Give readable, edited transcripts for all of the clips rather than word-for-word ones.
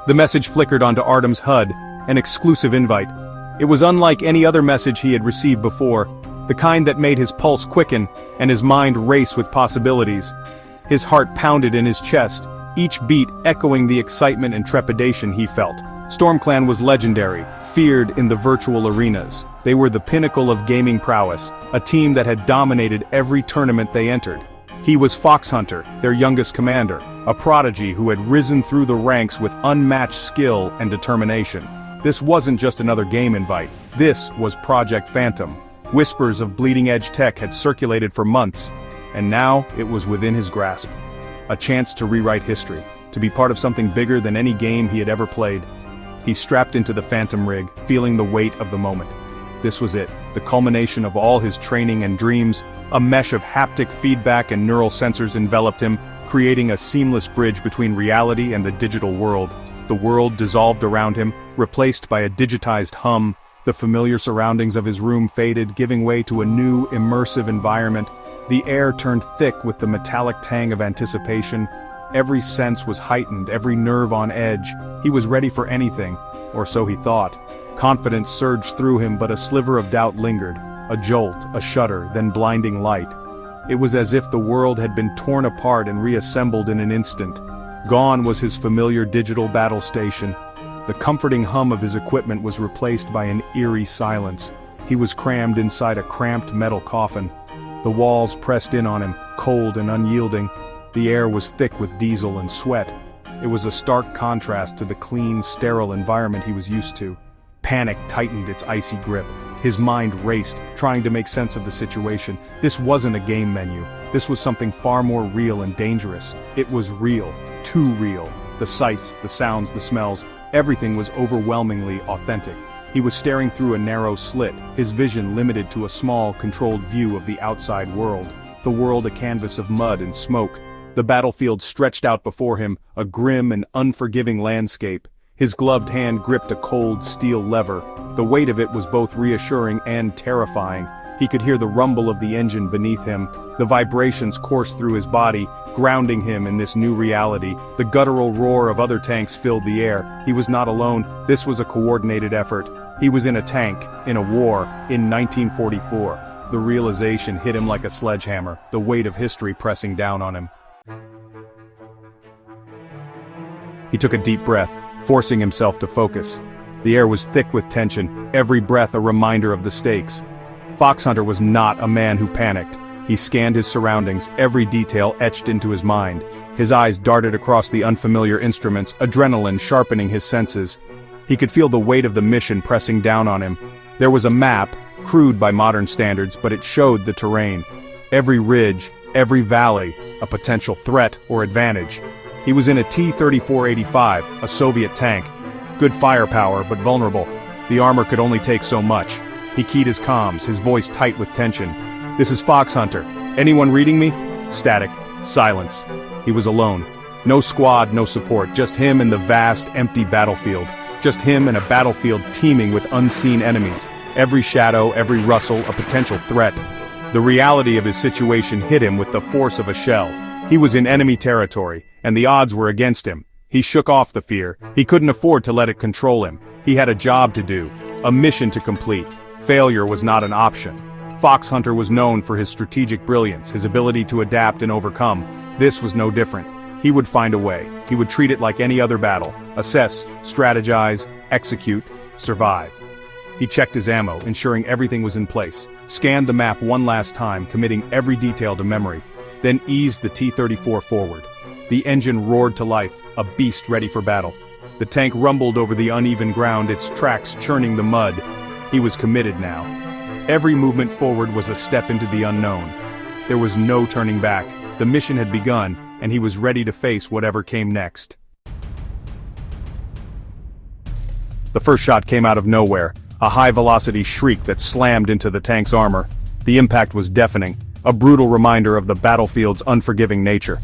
The message flickered onto Artem's HUD, an exclusive invite. It was unlike any other message he had received before, the kind that made his pulse quicken and his mind race with possibilities. His heart pounded in his chest, each beat echoing the excitement and trepidation he felt. StormClan was legendary, feared in the virtual arenas. They were the pinnacle of gaming prowess, a team that had dominated every tournament they entered. He was FoxHunter, their youngest commander, a prodigy who had risen through the ranks with unmatched skill and determination. This wasn't just another game invite. This was Project Phantom. Whispers of bleeding-edge tech had circulated for months, and now it was within his grasp. A chance to rewrite history, to be part of something bigger than any game he had ever played. He strapped into the Phantom rig, feeling the weight of the moment. This was it, the culmination of all his training and dreams. A mesh of haptic feedback and neural sensors enveloped him, creating a seamless bridge between reality and the digital world. The world dissolved around him, replaced by a digitized hum. The familiar surroundings of his room faded, giving way to a new, immersive environment. The air turned thick with the metallic tang of anticipation. Every sense was heightened, every nerve on edge. He was ready for anything, or so he thought. Confidence surged through him, but a sliver of doubt lingered. A jolt, a shudder, then blinding light. It was as if the world had been torn apart and reassembled in an instant. Gone was his familiar digital battle station. The comforting hum of his equipment was replaced by an eerie silence. He was crammed inside a cramped metal coffin. The walls pressed in on him, cold and unyielding. The air was thick with diesel and sweat. It was a stark contrast to the clean, sterile environment he was used to. Panic tightened its icy grip. His mind raced, trying to make sense of the situation. This wasn't a game menu. This was something far more real and dangerous. It was real. Too real. The sights, the sounds, the smells, everything was overwhelmingly authentic. He was staring through a narrow slit, his vision limited to a small, controlled view of the outside world. The world a canvas of mud and smoke. The battlefield stretched out before him, a grim and unforgiving landscape. His gloved hand gripped a cold steel lever. The weight of it was both reassuring and terrifying. He could hear the rumble of the engine beneath him. The vibrations coursed through his body, grounding him in this new reality. The guttural roar of other tanks filled the air. He was not alone. This was a coordinated effort. He was in a tank, in a war, in 1944. The realization hit him like a sledgehammer, the weight of history pressing down on him. He took a deep breath, forcing himself to focus. The air was thick with tension, every breath a reminder of the stakes. FoxHunter was not a man who panicked. He scanned his surroundings, every detail etched into his mind. His eyes darted across the unfamiliar instruments, adrenaline sharpening his senses. He could feel the weight of the mission pressing down on him. There was a map, crude by modern standards, but it showed the terrain. Every ridge, every valley, a potential threat or advantage. He was in a T-3485, a Soviet tank. Good firepower, but vulnerable. The armor could only take so much. He keyed his comms, his voice tight with tension. "This is FoxHunter. Anyone reading me?" Static. Silence. He was alone. No squad, no support, just him and the vast, empty battlefield. Just him and a battlefield teeming with unseen enemies. Every shadow, every rustle, a potential threat. The reality of his situation hit him with the force of a shell. He was in enemy territory, and the odds were against him. He shook off the fear. He couldn't afford to let it control him. He had a job to do, a mission to complete. Failure was not an option. FoxHunter was known for his strategic brilliance, his ability to adapt and overcome. This was no different. He would find a way. He would treat it like any other battle. Assess, strategize, execute, survive. He checked his ammo, ensuring everything was in place. Scanned the map one last time, committing every detail to memory. Then eased the T-34 forward. The engine roared to life, a beast ready for battle. The tank rumbled over the uneven ground, its tracks churning the mud. He was committed now. Every movement forward was a step into the unknown. There was no turning back. The mission had begun, and he was ready to face whatever came next. The first shot came out of nowhere, a high-velocity shriek that slammed into the tank's armor. The impact was deafening, a brutal reminder of the battlefield's unforgiving nature.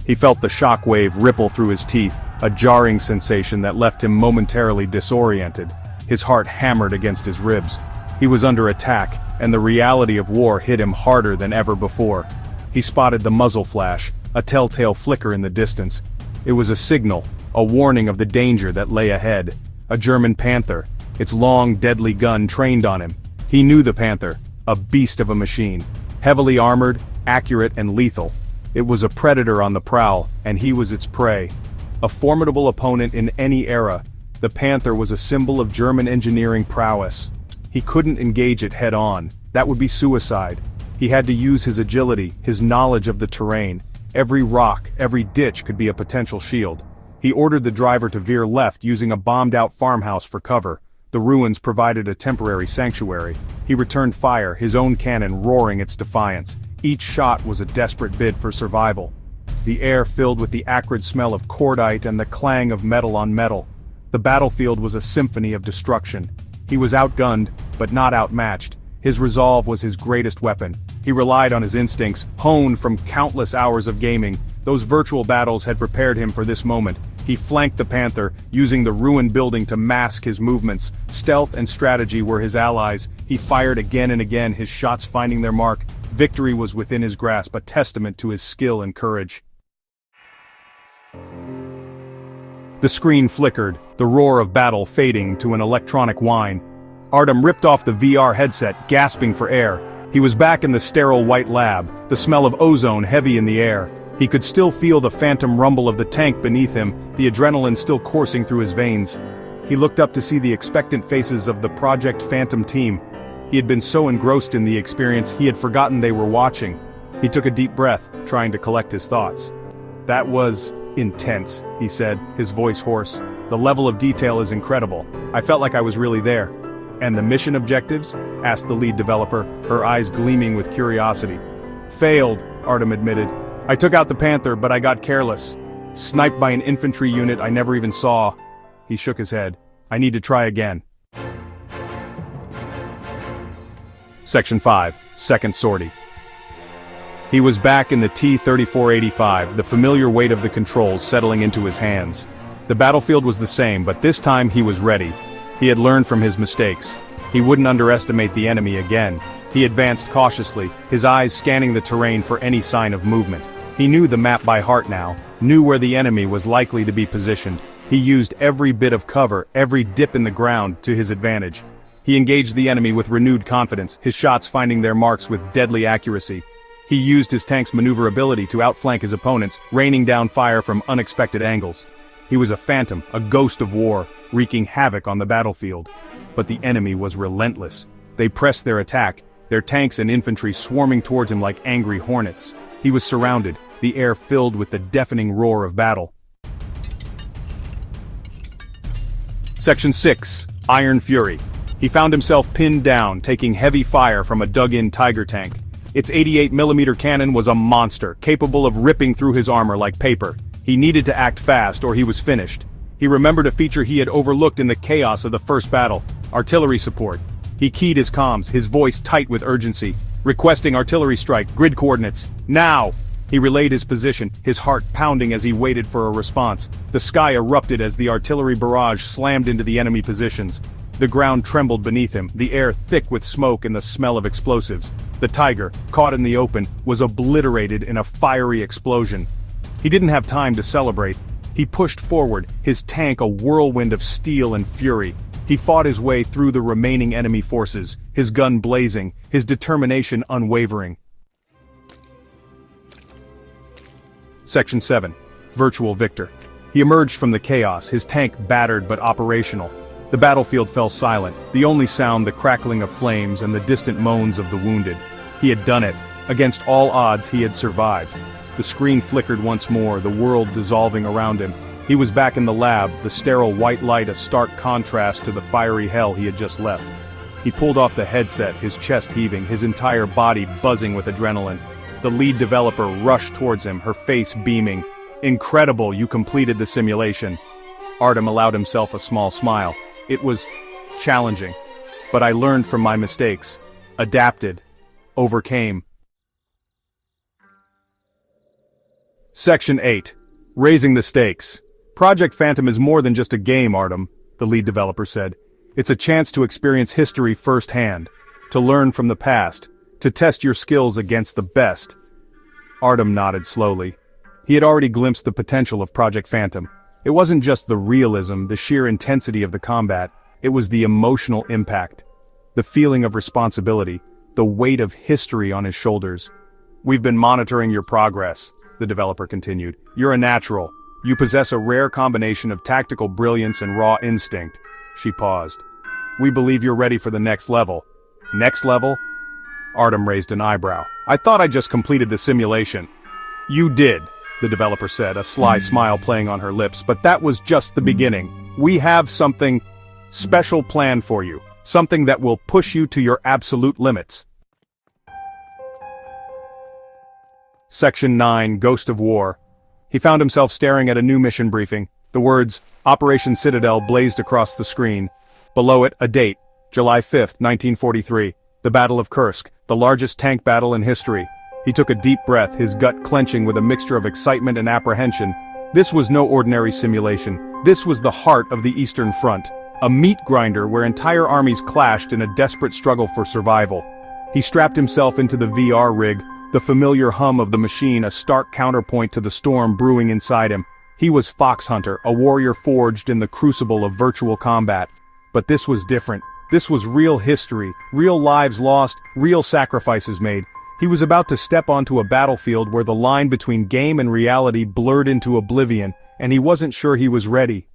He felt the shock wave ripple through his teeth, a jarring sensation that left him momentarily disoriented. His heart hammered against his ribs. He was under attack, and the reality of war hit him harder than ever before. He spotted the muzzle flash, a telltale flicker in the distance. It was a signal, a warning of the danger that lay ahead. A German Panther, its long, deadly gun trained on him. He knew the Panther, a beast of a machine. Heavily armored, accurate and lethal. It was a predator on the prowl, and he was its prey. A formidable opponent in any era, the Panther was a symbol of German engineering prowess. He couldn't engage it head-on. That would be suicide. He had to use his agility, his knowledge of the terrain. Every rock, every ditch could be a potential shield. He ordered the driver to veer left using a bombed-out farmhouse for cover. The ruins provided a temporary sanctuary. He returned fire, his own cannon roaring its defiance. Each shot was a desperate bid for survival. The air filled with the acrid smell of cordite and the clang of metal on metal. The battlefield was a symphony of destruction. He was outgunned, but not outmatched. His resolve was his greatest weapon. He relied on his instincts, honed from countless hours of gaming. Those virtual battles had prepared him for this moment. He flanked the Panther, using the ruined building to mask his movements. Stealth and strategy were his allies. He fired again and again, his shots finding their mark. Victory was within his grasp, a testament to his skill and courage. The screen flickered, the roar of battle fading to an electronic whine. Artem ripped off the VR headset, gasping for air. He was back in the sterile white lab, the smell of ozone heavy in the air. He could still feel the phantom rumble of the tank beneath him, the adrenaline still coursing through his veins. He looked up to see the expectant faces of the Project Phantom team. He had been so engrossed in the experience he had forgotten they were watching. He took a deep breath, trying to collect his thoughts. "That was intense," he said, his voice hoarse. "The level of detail is incredible. I felt like I was really there." "And the mission objectives?" asked the lead developer, her eyes gleaming with curiosity. "Failed," Artem admitted. "I took out the Panther, but I got careless. Sniped by an infantry unit I never even saw." He shook his head. "I need to try again." Section 5, Second Sortie. He was back in the T-3485, the familiar weight of the controls settling into his hands. The battlefield was the same, but this time he was ready. He had learned from his mistakes. He wouldn't underestimate the enemy again. He advanced cautiously, his eyes scanning the terrain for any sign of movement. He knew the map by heart now, knew where the enemy was likely to be positioned. He used every bit of cover, every dip in the ground, to his advantage. He engaged the enemy with renewed confidence, his shots finding their marks with deadly accuracy. He used his tank's maneuverability to outflank his opponents, raining down fire from unexpected angles. He was a phantom, a ghost of war, wreaking havoc on the battlefield. But the enemy was relentless. They pressed their attack, their tanks and infantry swarming towards him like angry hornets. He was surrounded, the air filled with the deafening roar of battle. Section 6, Iron Fury. He found himself pinned down, taking heavy fire from a dug-in Tiger tank. Its 88mm cannon was a monster, capable of ripping through his armor like paper. He needed to act fast or he was finished. He remembered a feature he had overlooked in the chaos of the first battle: artillery support. He keyed his comms, his voice tight with urgency, requesting artillery strike, grid coordinates, now! He relayed his position, his heart pounding as he waited for a response. The sky erupted as the artillery barrage slammed into the enemy positions. The ground trembled beneath him, the air thick with smoke and the smell of explosives. The Tiger, caught in the open, was obliterated in a fiery explosion. He didn't have time to celebrate. He pushed forward, his tank a whirlwind of steel and fury. He fought his way through the remaining enemy forces, his gun blazing, his determination unwavering. Section 7, Virtual Victor. He emerged from the chaos, his tank battered but operational. The battlefield fell silent, the only sound the crackling of flames and the distant moans of the wounded. He had done it. Against all odds he had survived. The screen flickered once more, the world dissolving around him. He was back in the lab, the sterile white light a stark contrast to the fiery hell he had just left. He pulled off the headset, his chest heaving, his entire body buzzing with adrenaline. The lead developer rushed towards him, her face beaming. "Incredible, you completed the simulation." Artem allowed himself a small smile. "It was challenging, but I learned from my mistakes, adapted, overcame." Section 8, Raising the Stakes. Project Phantom is more than just a game, Artem, the lead developer said. It's a chance to experience history firsthand, to learn from the past, to test your skills against the best. Artem nodded slowly. He had already glimpsed the potential of Project Phantom. It wasn't just the realism, the sheer intensity of the combat, it was the emotional impact. The feeling of responsibility, the weight of history on his shoulders. "We've been monitoring your progress," the developer continued. "You're a natural. You possess a rare combination of tactical brilliance and raw instinct." She paused. "We believe you're ready for the next level." "Next level?" Artem raised an eyebrow. "I thought I just completed the simulation." "You did," the developer said, a sly smile playing on her lips, "but that was just the beginning. We have something special planned for you. Something that will push you to your absolute limits." Section 9, Ghost of War. He found himself staring at a new mission briefing. The words, Operation Citadel, blazed across the screen. Below it, a date, July 5th, 1943. The Battle of Kursk, the largest tank battle in history. He took a deep breath, his gut clenching with a mixture of excitement and apprehension. This was no ordinary simulation. This was the heart of the Eastern Front. A meat grinder where entire armies clashed in a desperate struggle for survival. He strapped himself into the VR rig, the familiar hum of the machine a stark counterpoint to the storm brewing inside him. He was FoxHunter, a warrior forged in the crucible of virtual combat. But this was different. This was real history, real lives lost, real sacrifices made. He was about to step onto a battlefield where the line between game and reality blurred into oblivion, and he wasn't sure he was ready.